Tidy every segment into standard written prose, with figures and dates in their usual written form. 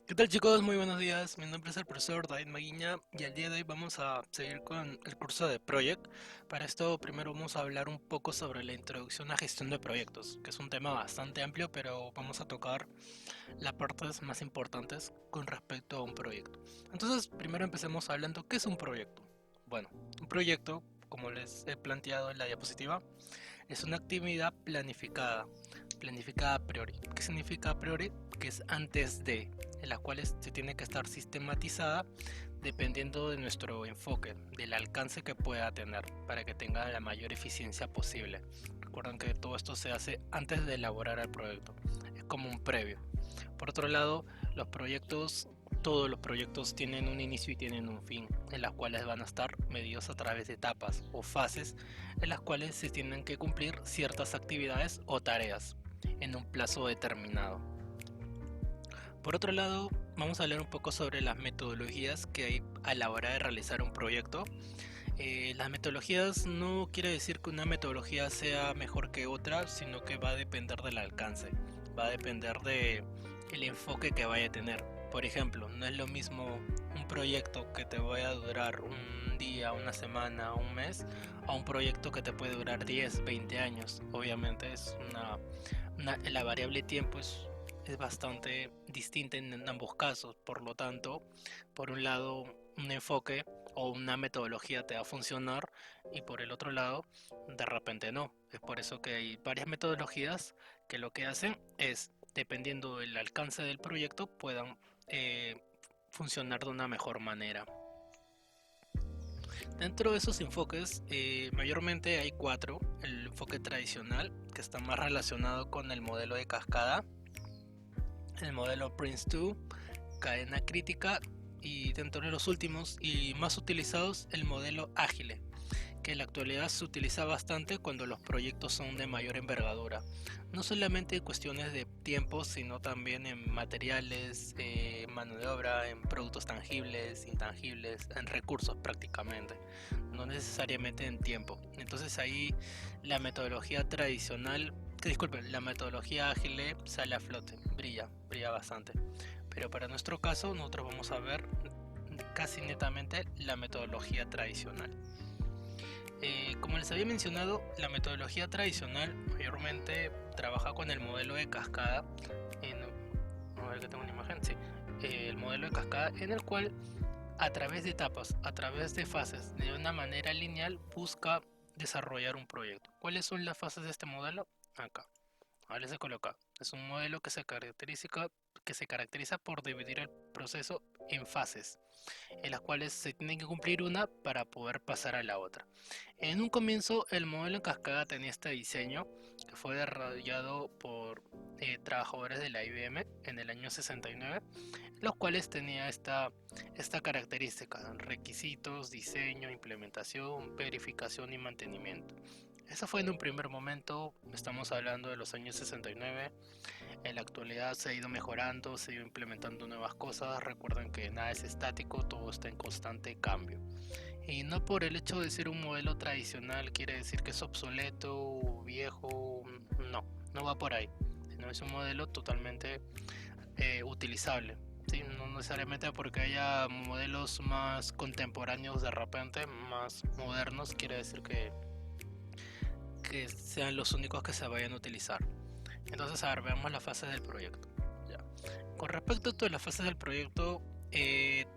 ¿Qué tal chicos? Muy buenos días. Mi nombre es el profesor David Maguiña y el día de hoy vamos a seguir con el curso de Project. Para esto primero vamos a hablar un poco sobre la introducción a gestión de proyectos, que es un tema bastante amplio, pero vamos a tocar las partes más importantes con respecto a un proyecto. Entonces, primero empecemos hablando qué es un proyecto. Bueno, un proyecto, como les he planteado en la diapositiva, es una actividad planificada a priori. ¿Qué significa a priori? Que es antes de, en las cuales se tiene que estar sistematizada dependiendo de nuestro enfoque, del alcance que pueda tener, para que tenga la mayor eficiencia posible. Recuerden que todo esto se hace antes de elaborar el proyecto, es como un previo. Por otro lado, los proyectos, todos los proyectos tienen un inicio y tienen un fin, en las cuales van a estar medidos a través de etapas o fases, en las cuales se tienen que cumplir ciertas actividades o tareas en un plazo determinado. Por otro lado, vamos a hablar un poco sobre las metodologías que hay a la hora de realizar un proyecto. Las metodologías no quiere decir que una metodología sea mejor que otra, sino que va a depender del alcance, va a depender de el enfoque que vaya a tener. Por ejemplo, no es lo mismo un proyecto que te vaya a durar un día, una semana, un mes, a un proyecto que te puede durar 10, 20 años. Obviamente la variable tiempo es bastante distinta en ambos casos, por lo tanto, por un lado, un enfoque o una metodología te va a funcionar y por el otro lado, de repente no. Es por eso que hay varias metodologías que lo que hacen es, dependiendo del alcance del proyecto, puedan eh, funcionar de una mejor manera. Dentro de esos enfoques, mayormente hay cuatro. El enfoque tradicional, que está más relacionado con el modelo de cascada, el modelo Prince2, cadena crítica y dentro de los últimos y más utilizados el modelo ágil, que en la actualidad se utiliza bastante cuando los proyectos son de mayor envergadura, no solamente en cuestiones de tiempo, sino también en materiales, mano de obra, en productos tangibles, intangibles, en recursos prácticamente, no necesariamente en tiempo. Entonces ahí la metodología tradicional, que disculpen, la metodología ágil sale a flote, brilla bastante. Pero para nuestro caso, nosotros vamos a ver casi netamente la metodología tradicional. Como les había mencionado, la metodología tradicional mayormente trabaja con el modelo de cascada. A ver que tengo una imagen, sí. El modelo de cascada en el cual a través de etapas, a través de fases, de una manera lineal, busca desarrollar un proyecto. ¿Cuáles son las fases de este modelo? Acá. Ahora se coloca. Es un modelo que se caracteriza por dividir el proceso en fases, en las cuales se tiene que cumplir una para poder pasar a la otra. En un comienzo, el modelo en cascada tenía este diseño que fue desarrollado por trabajadores de la IBM en el año 69, los cuales tenía esta característica: requisitos, diseño, implementación, verificación y mantenimiento. Eso fue en un primer momento, estamos hablando de los años 69. En la actualidad se ha ido mejorando, se ha ido implementando nuevas cosas. Recuerden que nada es estático, todo está en constante cambio. Y no por el hecho de ser un modelo tradicional quiere decir que es obsoleto, viejo, no, no va por ahí. Sino es un modelo totalmente utilizable. ¿Sí? No necesariamente porque haya modelos más contemporáneos de repente, más modernos, quiere decir que sean los únicos que se vayan a utilizar. Entonces, a ver, veamos las fases del proyecto. Ya. Con respecto a todas las fases del proyecto,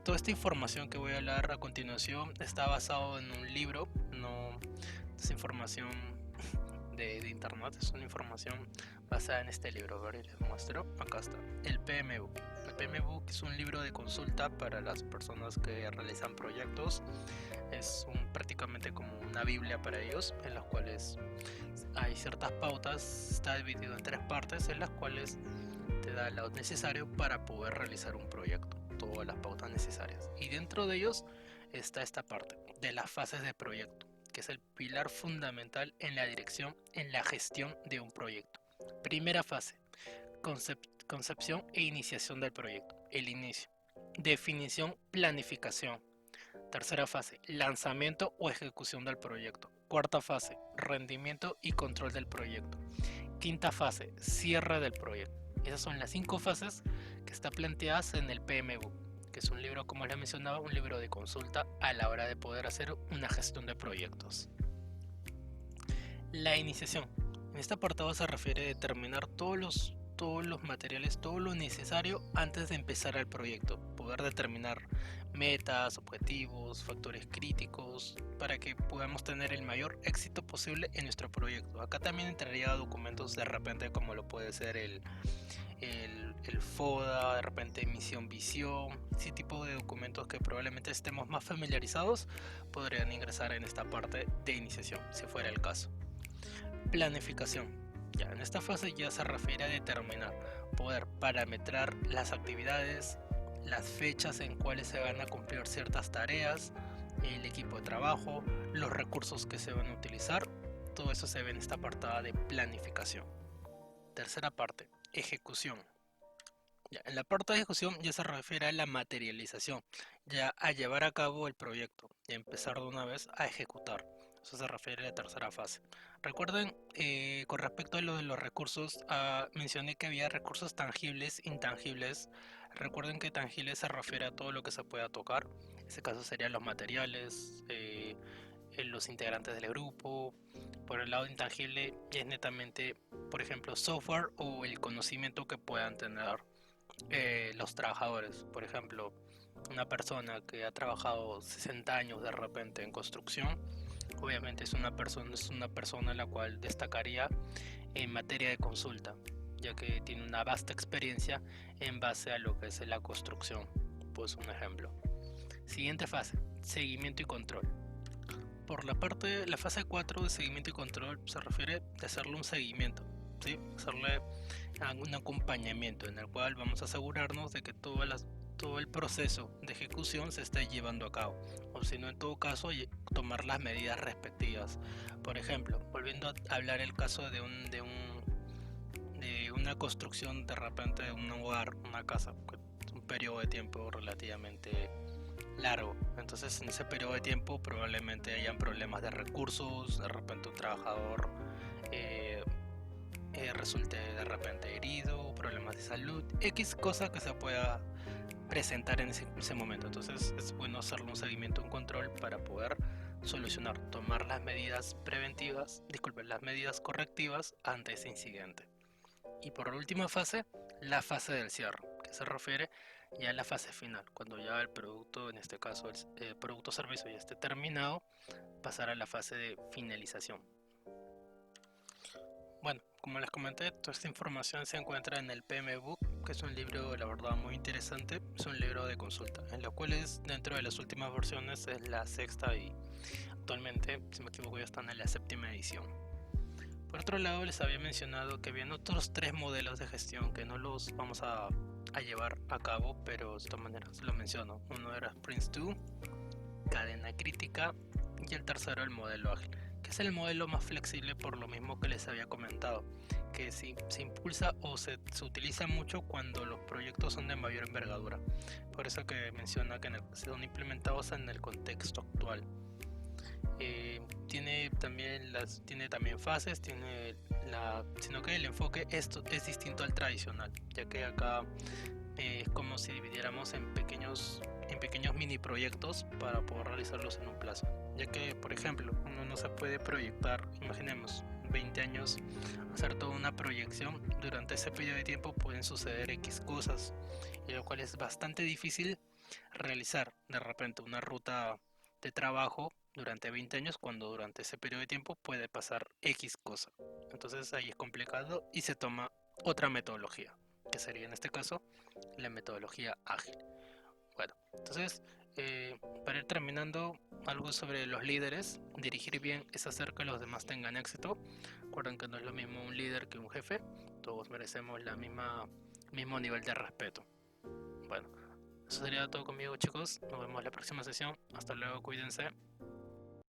toda esta información que voy a hablar a continuación está basado en un libro, no es información de internet, es una información basada en este libro. A ver, les muestro, acá está, el PMBOK. El PMBOK es un libro de consulta para las personas que realizan proyectos, es prácticamente como una biblia para ellos, en las cuales hay ciertas pautas, está dividido en tres partes en las cuales te da lo necesario para poder realizar un proyecto, todas las pautas necesarias. Y dentro de ellos está esta parte de las fases de proyecto, que es el pilar fundamental en la dirección, en la gestión de un proyecto. Primera fase, concepción e iniciación del proyecto, el inicio. Definición, planificación. Tercera fase, lanzamiento o ejecución del proyecto. Cuarta fase, rendimiento y control del proyecto. Quinta fase, cierre del proyecto. Esas son las cinco fases que está planteadas en el PMBOK, que es un libro, como les mencionaba, un libro de consulta a la hora de poder hacer una gestión de proyectos. La iniciación. En este apartado se refiere a determinar todos los materiales, todo lo necesario antes de empezar el proyecto, poder determinar metas, objetivos, factores críticos para que podamos tener el mayor éxito posible en nuestro proyecto. Acá también entraría documentos de repente como lo puede ser el FODA, de repente misión, visión, ese tipo de documentos que probablemente estemos más familiarizados podrían ingresar en esta parte de iniciación, si fuera el caso. Planificación. Ya, en esta fase ya se refiere a determinar, poder parametrar las actividades, las fechas en cuales se van a cumplir ciertas tareas, el equipo de trabajo, los recursos que se van a utilizar. Todo eso se ve en esta apartada de planificación. Tercera parte, ejecución. Ya, en la parte de ejecución ya se refiere a la materialización, ya a llevar a cabo el proyecto y empezar de una vez a ejecutar. Eso se refiere a la tercera fase. Recuerden, con respecto a lo de los recursos, mencioné que había recursos tangibles, intangibles. Recuerden que tangibles se refiere a todo lo que se pueda tocar. En este caso serían los materiales, los integrantes del grupo. Por el lado intangible es netamente, por ejemplo, software o el conocimiento que puedan tener los trabajadores. Por ejemplo, una persona que ha trabajado 60 años de repente en construcción, obviamente es una persona la cual destacaría en materia de consulta, ya que tiene una vasta experiencia en base a lo que es la construcción. Pues un ejemplo. Siguiente fase, seguimiento y control. Por la fase 4 de seguimiento y control se refiere a hacerle un seguimiento, ¿sí? Hacerle un acompañamiento en el cual vamos a asegurarnos de que todo el proceso de ejecución se esté llevando a cabo, o si no, en todo caso tomar las medidas respectivas. Por ejemplo, volviendo a hablar el caso de una construcción de repente de un hogar, una casa, un periodo de tiempo relativamente largo. Entonces en ese periodo de tiempo probablemente hayan problemas de recursos, de repente un trabajador eh, resulte de repente herido, problemas de salud, X cosa que se pueda presentar en ese momento. Entonces es bueno hacerle un seguimiento, un control para poder solucionar, tomar las medidas preventivas, disculpen, las medidas correctivas ante ese incidente. Y por última fase, la fase del cierre, que se refiere ya a la fase final, cuando ya el producto, en este caso el producto o servicio ya esté terminado, pasar a la fase de finalización. Bueno, como les comenté, toda esta información se encuentra en el PMBOK, que es un libro, la verdad, muy interesante. Es un libro de consulta, en lo cual es dentro de las últimas versiones, es la sexta y actualmente, si me equivoco, ya están en la séptima edición. Por otro lado, les había mencionado que habían otros tres modelos de gestión que no los vamos a llevar a cabo, pero de todas maneras lo menciono. Uno era Prince2, cadena crítica, y el tercero el modelo ágil, que es el modelo más flexible por lo mismo que les había comentado, que se impulsa o se utiliza mucho cuando los proyectos son de mayor envergadura. Por eso que menciona que son implementados en el contexto actual. Tiene también fases, sino que el enfoque es distinto al tradicional, ya que acá es como si dividiéramos en pequeños mini proyectos para poder realizarlos en un plazo, ya que por ejemplo uno no se puede proyectar, imaginemos 20 años, hacer toda una proyección. Durante ese periodo de tiempo pueden suceder X cosas, y lo cual es bastante difícil realizar de repente una ruta de trabajo durante 20 años cuando durante ese periodo de tiempo puede pasar X cosa. Entonces ahí es complicado y se toma otra metodología, que sería en este caso la metodología ágil. Bueno, entonces para ir terminando, algo sobre los líderes. Dirigir bien es hacer que los demás tengan éxito. Recuerden que no es lo mismo un líder que un jefe. Todos merecemos mismo nivel de respeto. Bueno, eso sería todo conmigo, chicos. Nos vemos en la próxima sesión. Hasta luego, cuídense.